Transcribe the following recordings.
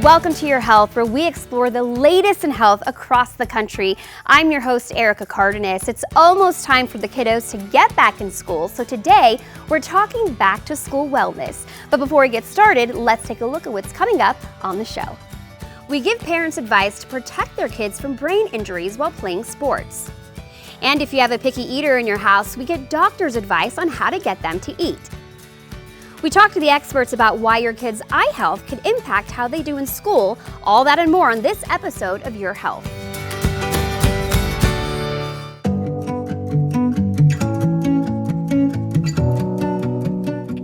Welcome to Your Health, where we explore the latest in health across the country. I'm your host, Erica Cardenas. It's almost time for the kiddos to get back in school, so today we're talking back to school wellness. But before we get started, let's take a look at what's coming up on the show. We give parents advice to protect their kids from brain injuries while playing sports. And if you have a picky eater in your house, we get doctor's advice on how to get them to eat. We talk to the experts about why your kids' eye health can impact how they do in school. All that and more on this episode of Your Health.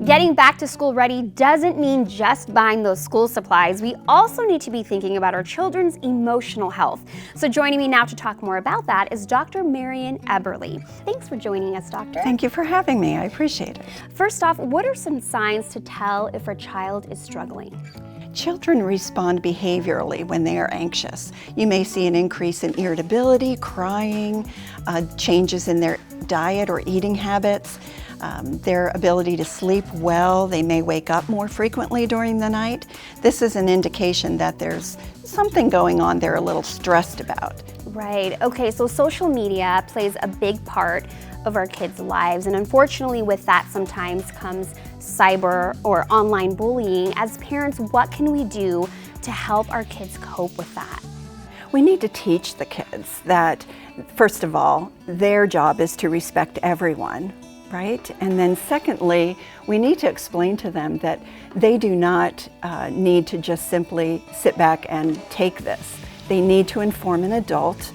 Getting back to school ready doesn't mean just buying those school supplies. We also need to be thinking about our children's emotional health. So joining me now to talk more about that is Dr. Marian Eberly. Thanks for joining us, Doctor. Thank you for having me. I appreciate it. First off, what are some signs to tell if a child is struggling? Children respond behaviorally when they are anxious. You may see an increase in irritability, crying, changes in their diet or eating habits, their ability to sleep well. They may wake up more frequently during the night. This is an indication that there's something going on they're a little stressed about. Right. Okay, so social media plays a big part of our kids' lives, and unfortunately with that sometimes comes cyber or online bullying. As parents, what can we do to help our kids cope with that? We need to teach the kids that, first of all, their job is to respect everyone, right? And then secondly, we need to explain to them that they do not need to just simply sit back and take this. They need to inform an adult,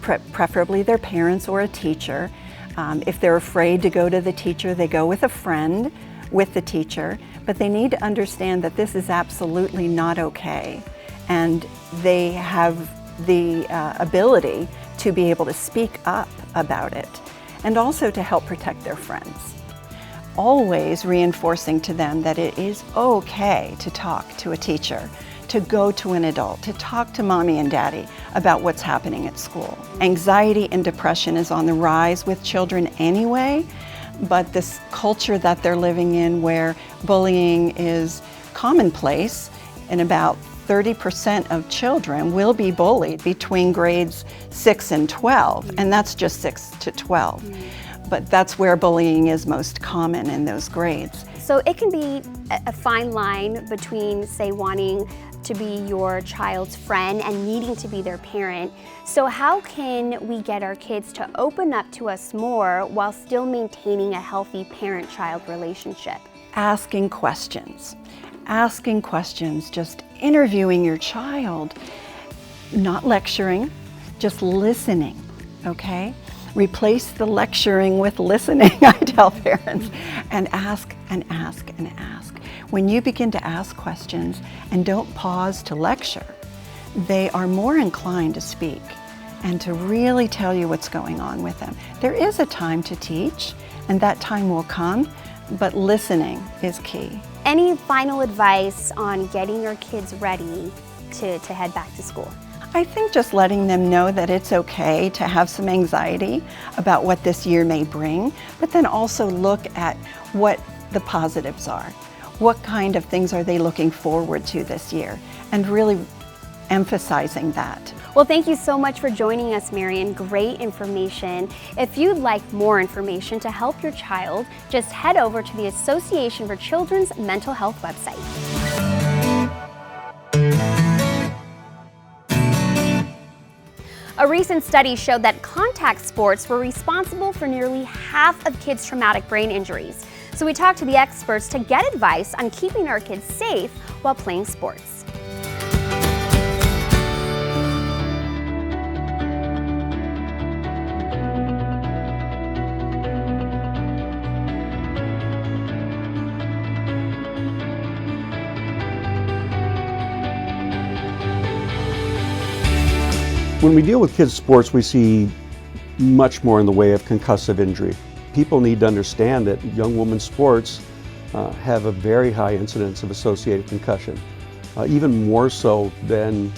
preferably their parents or a teacher. If they're afraid to go to the teacher, they go with a friend with the teacher, but they need to understand that this is absolutely not okay. And they have the ability to be able to speak up about it and also to help protect their friends. Always reinforcing to them that it is okay to talk to a teacher, to go to an adult, to talk to mommy and daddy about what's happening at school. Anxiety and depression is on the rise with children anyway, but this culture that they're living in where bullying is commonplace, and about 30% of children will be bullied between grades 6 and 12, and that's just 6 to 12. But that's where bullying is most common in those grades. So it can be a fine line between, say, wanting to be your child's friend and needing to be their parent. So how can we get our kids to open up to us more while still maintaining a healthy parent-child relationship? Asking questions. Asking questions, just interviewing your child, not lecturing, just listening, okay? Replace the lecturing with listening, I tell parents, and ask and ask and ask. When you begin to ask questions and don't pause to lecture, they are more inclined to speak and to really tell you what's going on with them. There is a time to teach, and that time will come, but listening is key. Any final advice on getting your kids ready to head back to school? I think just letting them know that it's okay to have some anxiety about what this year may bring, but then also look at what the positives are. What kind of things are they looking forward to this year? And really emphasizing that. Well, thank you so much for joining us, Marian. Great information. If you'd like more information to help your child, just head over to the Association for Children's Mental Health website. A recent study showed that contact sports were responsible for nearly half of kids' traumatic brain injuries. So we talked to the experts to get advice on keeping our kids safe while playing sports. When we deal with kids' sports, we see much more in the way of concussive injury. People need to understand that young women's sports have a very high incidence of associated concussion, even more so than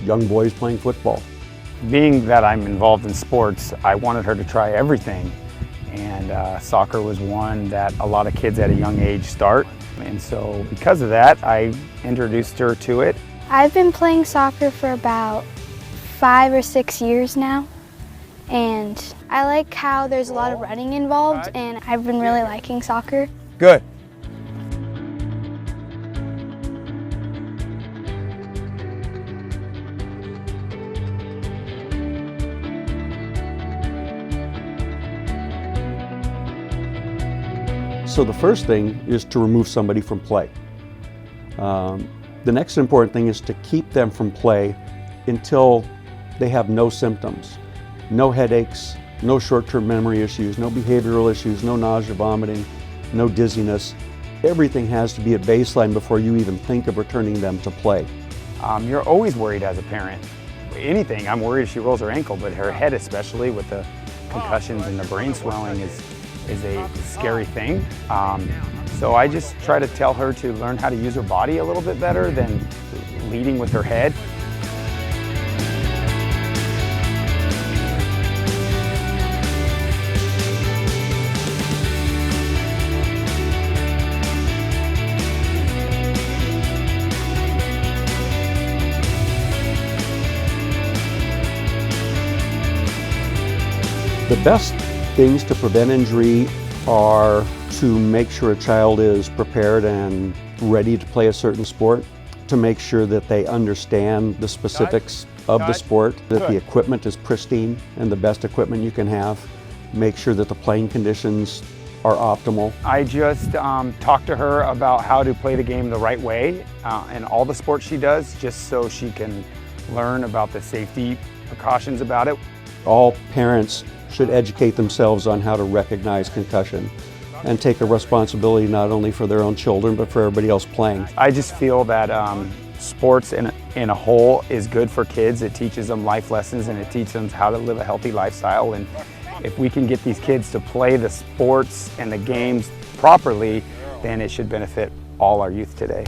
young boys playing football. Being that I'm involved in sports, I wanted her to try everything, and soccer was one that a lot of kids at a young age start. And so because of that, I introduced her to it. I've been playing soccer for about 5 or 6 years now, and I like how there's a lot of running involved, and I've been really liking soccer. Good. So the first thing is to remove somebody from play. The next important thing is to keep them from play until they have no symptoms, no headaches, no short-term memory issues, no behavioral issues, no nausea, vomiting, no dizziness. Everything has to be at baseline before you even think of returning them to play. You're always worried as a parent. Anything, I'm worried if she rolls her ankle, but her head especially with the concussions and the brain swelling is a scary thing. So I just try to tell her to learn how to use her body a little bit better than leading with her head. The best things to prevent injury are to make sure a child is prepared and ready to play a certain sport, to make sure that they understand the specifics of the sport, that the equipment is pristine and the best equipment you can have, make sure that the playing conditions are optimal. I just talk to her about how to play the game the right way in all the sports she does, just so she can learn about the safety precautions about it. All parents should educate themselves on how to recognize concussion and take a responsibility not only for their own children but for everybody else playing. I just feel that sports in a whole is good for kids. It teaches them life lessons and it teaches them how to live a healthy lifestyle. And if we can get these kids to play the sports and the games properly, then it should benefit all our youth today.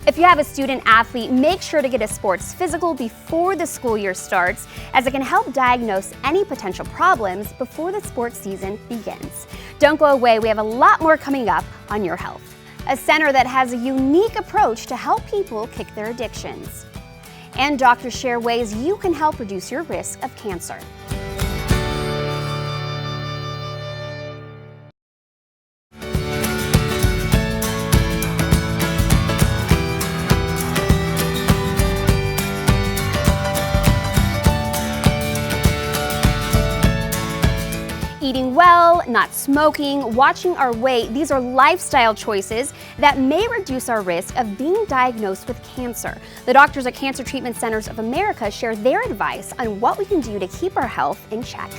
If you have a student athlete, make sure to get a sports physical before the school year starts, as it can help diagnose any potential problems before the sports season begins. Don't go away, we have a lot more coming up on Your Health, a center that has a unique approach to help people kick their addictions. And doctors share ways you can help reduce your risk of cancer. Eating well, not smoking, watching our weight, these are lifestyle choices that may reduce our risk of being diagnosed with cancer. The doctors at Cancer Treatment Centers of America share their advice on what we can do to keep our health in check.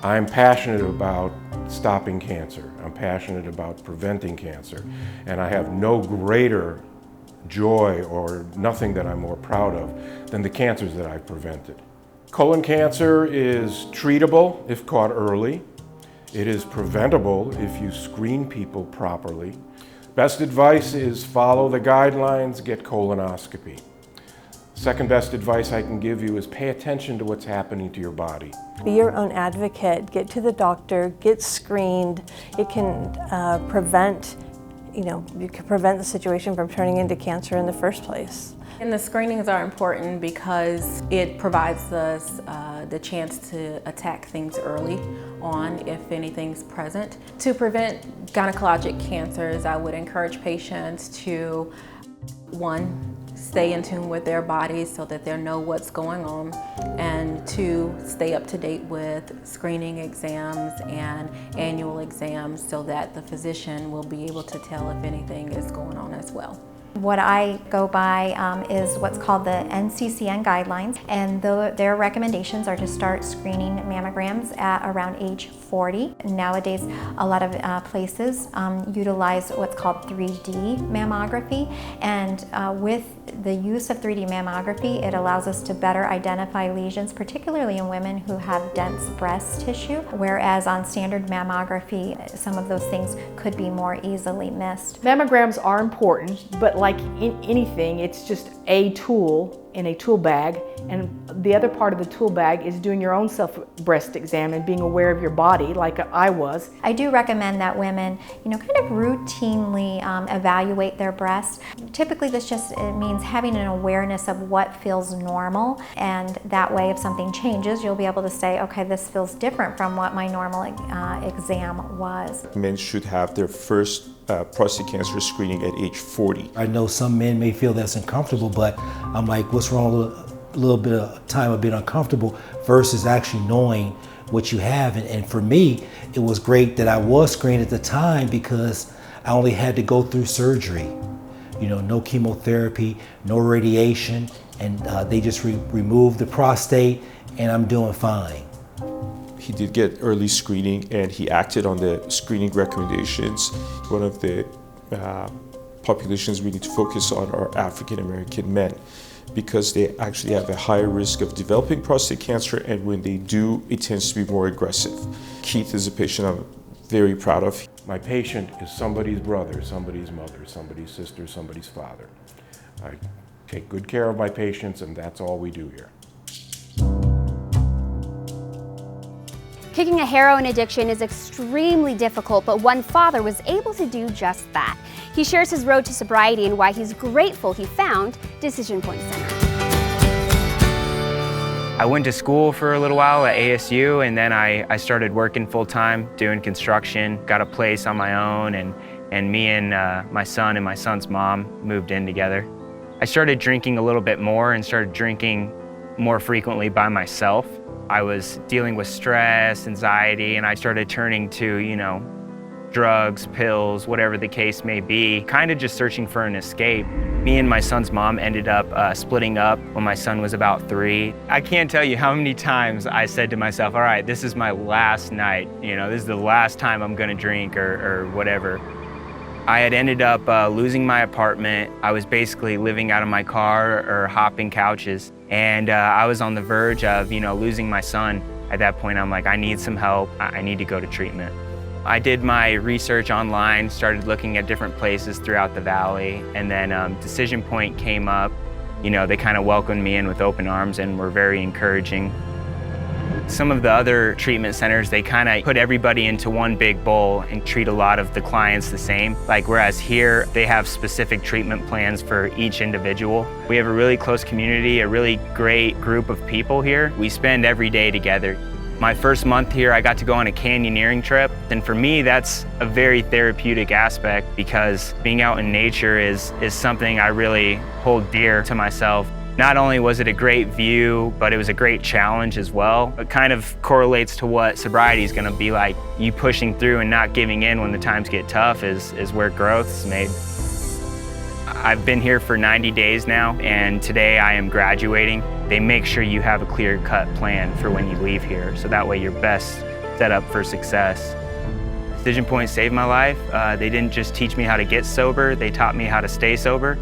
I'm passionate about stopping cancer. I'm passionate about preventing cancer. And I have no greater joy or nothing that I'm more proud of than the cancers that I've prevented. Colon cancer is treatable if caught early. It is preventable if you screen people properly. Best advice is follow the guidelines, get colonoscopy. Second best advice I can give you is pay attention to what's happening to your body. Be your own advocate, get to the doctor, get screened. It can prevent, you can prevent the situation from turning into cancer in the first place. And the screenings are important because it provides us the chance to attack things early on if anything's present. To prevent gynecologic cancers, I would encourage patients to, one, stay in tune with their bodies so that they know what's going on, and two, stay up to date with screening exams and annual exams so that the physician will be able to tell if anything is going on as well. What I go by is what's called the NCCN guidelines, and their recommendations are to start screening mammograms at around age 40. Nowadays, a lot of places utilize what's called 3D mammography, and with the use of 3D mammography, it allows us to better identify lesions, particularly in women who have dense breast tissue, whereas on standard mammography, some of those things could be more easily missed. Mammograms are important, but like in anything, it's just a tool in a tool bag, and the other part of the tool bag is doing your own self-breast exam and being aware of your body like I was. I do recommend that women, kind of routinely evaluate their breasts. Typically it means having an awareness of what feels normal, and that way if something changes, you'll be able to say, okay, this feels different from what my normal exam was. Men should have their first prostate cancer screening at age 40. I know some men may feel that's uncomfortable, but I'm like, what's wrong with a little bit of time of being uncomfortable versus actually knowing what you have? And for me, it was great that I was screened at the time because I only had to go through surgery. No chemotherapy, no radiation, and they just removed the prostate, and I'm doing fine. He did get early screening and he acted on the screening recommendations. One of the populations we need to focus on are African American men because they actually have a higher risk of developing prostate cancer, and when they do, it tends to be more aggressive. Keith is a patient I'm very proud of. My patient is somebody's brother, somebody's mother, somebody's sister, somebody's father. I take good care of my patients, and that's all we do here. Kicking a heroin addiction is extremely difficult, but one father was able to do just that. He shares his road to sobriety and why he's grateful he found Decision Point Center. I went to school for a little while at ASU, and then I started working full-time, doing construction, got a place on my own, and me and my son and my son's mom moved in together. I started drinking a little bit more and started drinking more frequently by myself. I was dealing with stress, anxiety, and I started turning to, drugs, pills, whatever the case may be, kind of just searching for an escape. Me and my son's mom ended up splitting up when my son was about 3. I can't tell you how many times I said to myself, all right, this is my last night. This is the last time I'm gonna drink or whatever. I had ended up losing my apartment. I was basically living out of my car or hopping couches. And I was on the verge of, losing my son. At that point, I'm like, I need some help. I need to go to treatment. I did my research online, started looking at different places throughout the valley, and then Decision Point came up. They kind of welcomed me in with open arms and were very encouraging. Some of the other treatment centers, they kind of put everybody into one big bowl and treat a lot of the clients the same. Whereas here, they have specific treatment plans for each individual. We have a really close community, a really great group of people here. We spend every day together. My first month here, I got to go on a canyoneering trip. And for me, that's a very therapeutic aspect because being out in nature is something I really hold dear to myself. Not only was it a great view, but it was a great challenge as well. It kind of correlates to what sobriety is gonna be like. You pushing through and not giving in when the times get tough is where growth is made. I've been here for 90 days now, and today I am graduating. They make sure you have a clear-cut plan for when you leave here, so that way you're best set up for success. Decision Point saved my life. They didn't just teach me how to get sober, they taught me how to stay sober.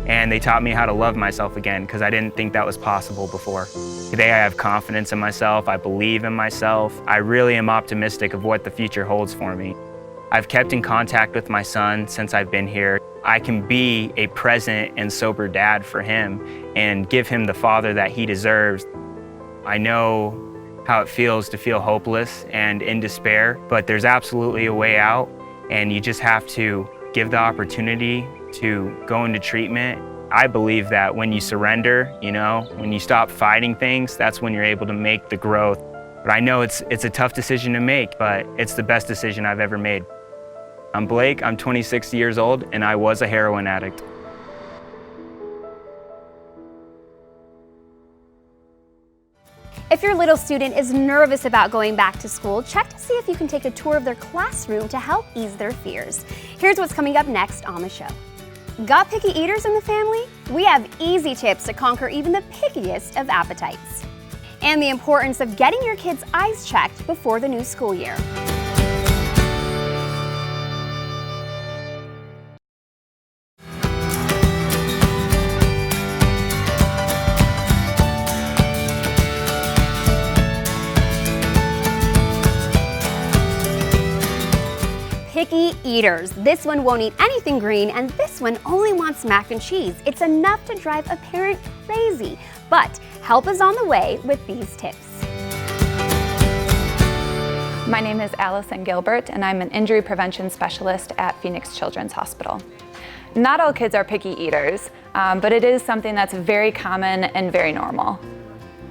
And they taught me how to love myself again because I didn't think that was possible before. Today I have confidence in myself, I believe in myself. I really am optimistic of what the future holds for me. I've kept in contact with my son since I've been here. I can be a present and sober dad for him and give him the father that he deserves. I know how it feels to feel hopeless and in despair, but there's absolutely a way out, and you just have to give the opportunity to go into treatment. I believe that when you surrender, when you stop fighting things, that's when you're able to make the growth. But I know it's a tough decision to make, but it's the best decision I've ever made. I'm Blake, I'm 26 years old, and I was a heroin addict. If your little student is nervous about going back to school, check to see if you can take a tour of their classroom to help ease their fears. Here's what's coming up next on the show. Got picky eaters in the family? We have easy tips to conquer even the pickiest of appetites. And the importance of getting your kids' eyes checked before the new school year. Picky eaters. This one won't eat anything green, and this one only wants mac and cheese. It's enough to drive a parent crazy. But help is on the way with these tips. My name is Allison Gilbert, and I'm an injury prevention specialist at Phoenix Children's Hospital. Not all kids are picky eaters, but it is something that's very common and very normal.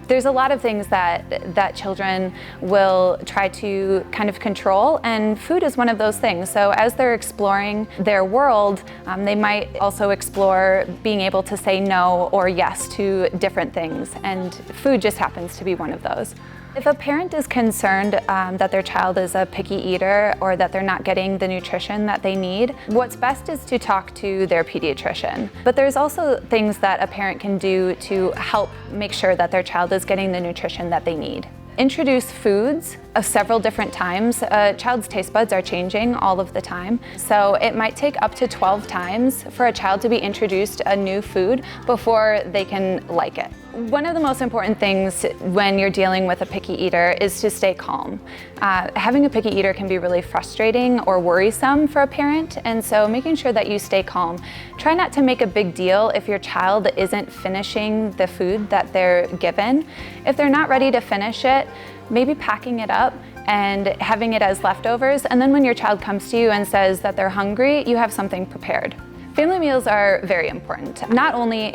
There's a lot of things that children will try to kind of control, and food is one of those things. So as they're exploring their world, they might also explore being able to say no or yes to different things, and food just happens to be one of those. If a parent is concerned that their child is a picky eater or that they're not getting the nutrition that they need, what's best is to talk to their pediatrician. But there's also things that a parent can do to help make sure that their child is getting the nutrition that they need. Introduce foods several different times. A child's taste buds are changing all of the time, so it might take up to 12 times for a child to be introduced a new food before they can like it. One of the most important things when you're dealing with a picky eater is to stay calm. Having a picky eater can be really frustrating or worrisome for a parent, and so making sure that you stay calm. Try not to make a big deal if your child isn't finishing the food that they're given. If they're not ready to finish it, maybe packing it up and having it as leftovers, and then when your child comes to you and says that they're hungry, you have something prepared. Family meals are very important, not only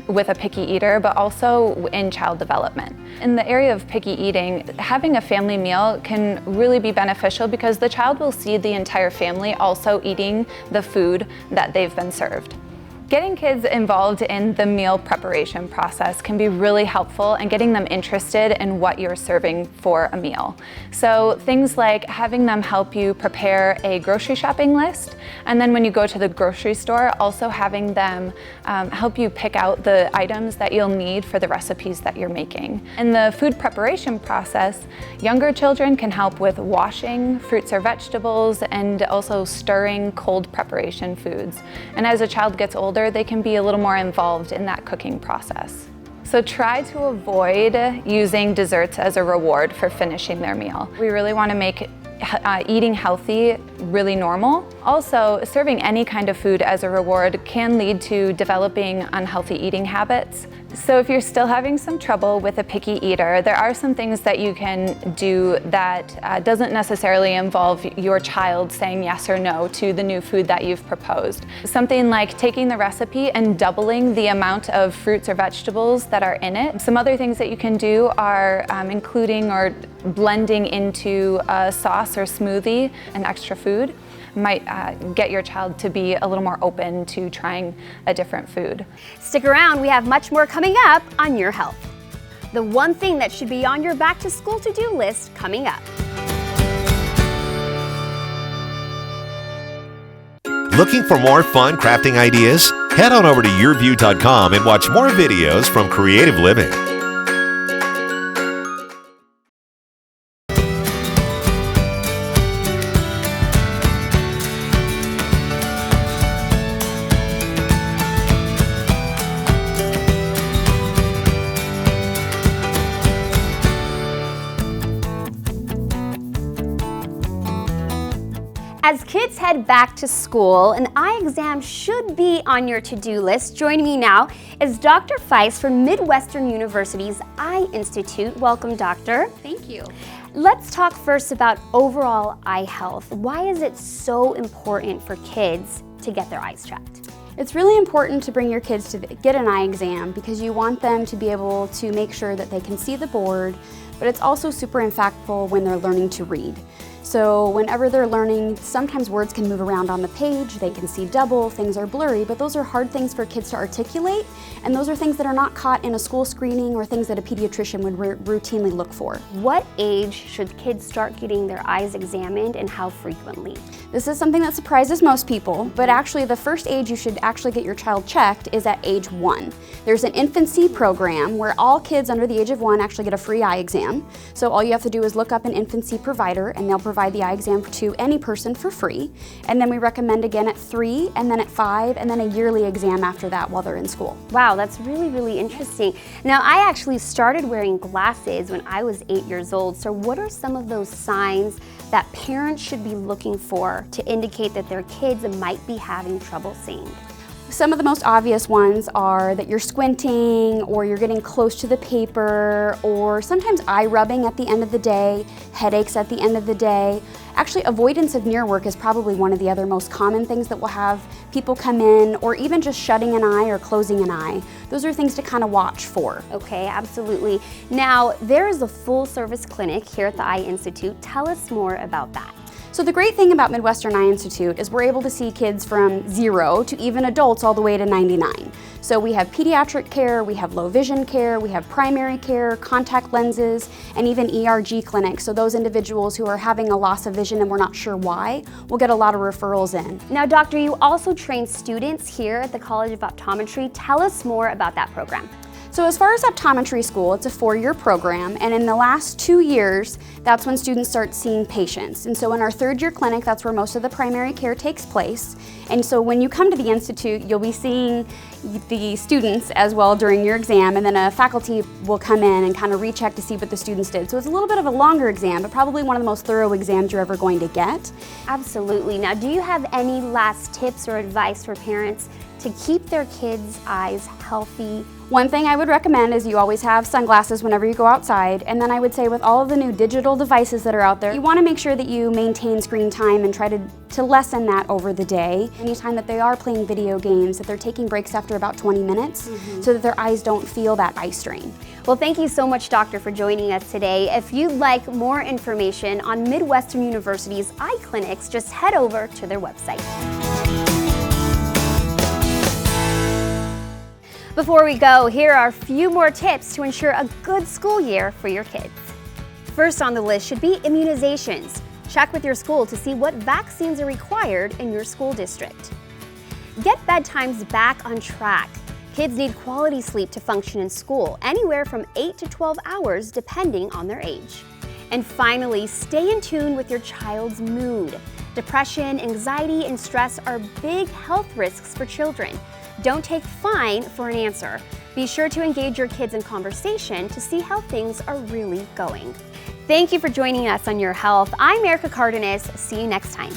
with a picky eater, but also in child development. In the area of picky eating, having a family meal can really be beneficial because the child will see the entire family also eating the food that they've been served. Getting kids involved in the meal preparation process can be really helpful in getting them interested in what you're serving for a meal. So things like having them help you prepare a grocery shopping list, and then when you go to the grocery store, also having them help you pick out the items that you'll need for the recipes that you're making. In the food preparation process, younger children can help with washing fruits or vegetables and also stirring cold preparation foods. And as a child gets older, they can be a little more involved in that cooking process. So try to avoid using desserts as a reward for finishing their meal. We really want to make eating healthy really normal. Also, serving any kind of food as a reward can lead to developing unhealthy eating habits. So if you're still having some trouble with a picky eater, there are some things that you can do that doesn't necessarily involve your child saying yes or no to the new food that you've proposed. Something like taking the recipe and doubling the amount of fruits or vegetables that are in it. Some other things that you can do are including or blending into a sauce or smoothie an extra food. Might get your child to be a little more open to trying a different food. Stick around, we have much more coming up on Your Health. The one thing that should be on your back to school to-do list coming up. Looking for more fun crafting ideas? Head on over to Yurview.com and watch more videos from Creative Living. As kids head back to school, an eye exam should be on your to-do list. Joining me now is Dr. Feist from Midwestern University's Eye Institute. Welcome, Doctor. Thank you. Let's talk first about overall eye health. Why is it so important for kids to get their eyes checked? It's really important to bring your kids to get an eye exam because you want them to be able to make sure that they can see the board, but it's also super impactful when they're learning to read. So whenever they're learning, sometimes words can move around on the page, they can see double, things are blurry, but those are hard things for kids to articulate, and those are things that are not caught in a school screening or things that a pediatrician would routinely look for. What age should kids start getting their eyes examined and how frequently? This is something that surprises most people, but actually the first age you should actually get your child checked is at age 1. There's an infancy program where all kids under the age of 1 actually get a free eye exam. So all you have to do is look up an infancy provider and they'll provide provide the eye exam to any person for free. And then we recommend again at 3, and then at 5, and then a yearly exam after that while they're in school. Wow, that's really, really interesting. Now, I actually started wearing glasses when I was 8 years old. So what are some of those signs that parents should be looking for to indicate that their kids might be having trouble seeing? Some of the most obvious ones are that you're squinting, or you're getting close to the paper, or sometimes eye rubbing at the end of the day, headaches at the end of the day. Actually, avoidance of near work is probably one of the other most common things that will have people come in, or even just shutting an eye or closing an eye. Those are things to kind of watch for. Okay, absolutely. Now, there is a full service clinic here at the Eye Institute. Tell us more about that. So the great thing about Midwestern Eye Institute is we're able to see kids from 0 to even adults all the way to 99. So we have pediatric care, we have low vision care, we have primary care, contact lenses, and even ERG clinics. So those individuals who are having a loss of vision and we're not sure why, we'll get a lot of referrals in. Now, doctor, you also train students here at the College of Optometry. Tell us more about that program. So as far as optometry school, it's a 4-year program, and in the last 2 years, that's when students start seeing patients. And so in our 3rd year clinic, that's where most of the primary care takes place. And so when you come to the Institute, you'll be seeing the students as well during your exam, and then a faculty will come in and kind of recheck to see what the students did. So it's a little bit of a longer exam, but probably one of the most thorough exams you're ever going to get. Absolutely. Now, do you have any last tips or advice for parents to keep their kids' eyes healthy? One thing I would recommend is you always have sunglasses whenever you go outside, and then I would say with all of the new digital devices that are out there, you want to make sure that you maintain screen time and try to lessen that over the day. Anytime that they are playing video games, that they're taking breaks after about 20 minutes so that their eyes don't feel that eye strain. Well, thank you so much, doctor, for joining us today. If you'd like more information on Midwestern University's eye clinics, just head over to their website. Before we go, here are a few more tips to ensure a good school year for your kids. First on the list should be immunizations. Check with your school to see what vaccines are required in your school district. Get bedtimes back on track. Kids need quality sleep to function in school, anywhere from 8 to 12 hours depending on their age. And finally, stay in tune with your child's mood. Depression, anxiety, and stress are big health risks for children. Don't take fine for an answer. Be sure to engage your kids in conversation to see how things are really going. Thank you for joining us on Your Health. I'm Erica Cardenas. See you next time.